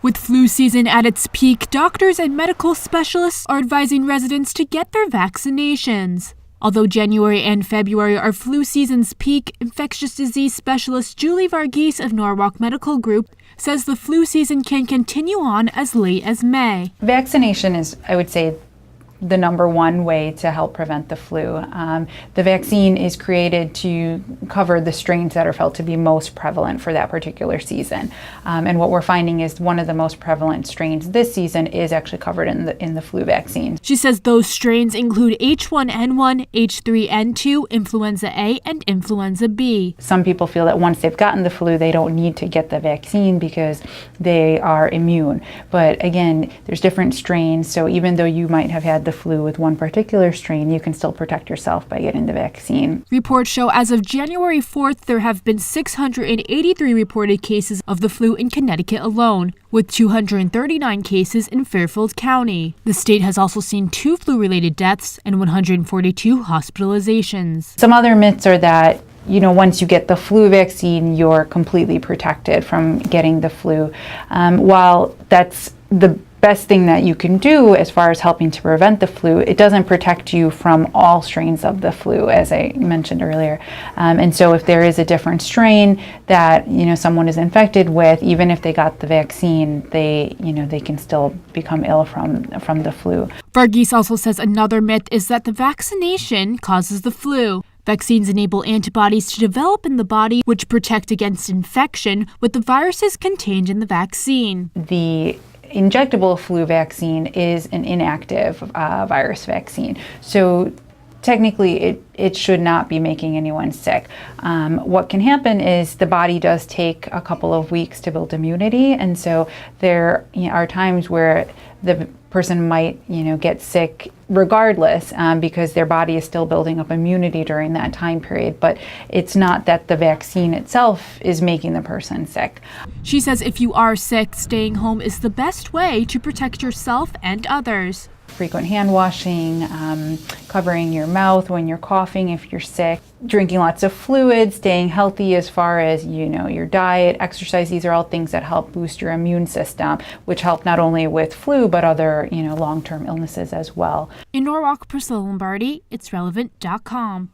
With flu season at its peak, doctors and medical specialists are advising residents to get their vaccinations. Although January and February are flu season's peak, infectious disease specialist Julie Varughese of Norwalk Medical Group says the flu season can continue on as late as May. Vaccination is, I would say, the number one way to help prevent the flu. The vaccine is created to cover the strains that are felt to be most prevalent for that particular season. And what we're finding is one of the most prevalent strains this season is actually covered in the flu vaccine. She says those strains include H1N1, H3N2, influenza A, and influenza B. Some people feel that once they've gotten the flu, they don't need to get the vaccine because they are immune. But again, there's different strains, so even though you might have had the flu with one particular strain, you can still protect yourself by getting the vaccine. Reports show as of January 4th, there have been 683 reported cases of the flu in Connecticut alone, with 239 cases in Fairfield County. The state has also seen 2 flu-related deaths and 142 hospitalizations. Some other myths are that once you get the flu vaccine, you're completely protected from getting the flu. While that's the best thing that you can do as far as helping to prevent the flu, it doesn't protect you from all strains of the flu, as I mentioned earlier. And so if there is a different strain that someone is infected with, even if they got the vaccine, they can still become ill from the flu. Varughese also says another myth is that the vaccination causes the flu. Vaccines enable antibodies to develop in the body which protect against infection with the viruses contained in the vaccine. The injectable flu vaccine is an inactive virus vaccine. So technically it should not be making anyone sick. What can happen is the body does take a couple of weeks to build immunity, and so there are times where the person might get sick regardless because their body is still building up immunity during that time period, but it's not that the vaccine itself is making the person sick. She says if you are sick, staying home is the best way to protect yourself and others. Frequent hand washing, covering your mouth when you're coughing if you're sick, drinking lots of fluids, staying healthy as far as your diet, exercise. These are all things that help boost your immune system, which help not only with flu but other long-term illnesses as well. In Norwalk, Priscilla Lombardi, it's relevant.com.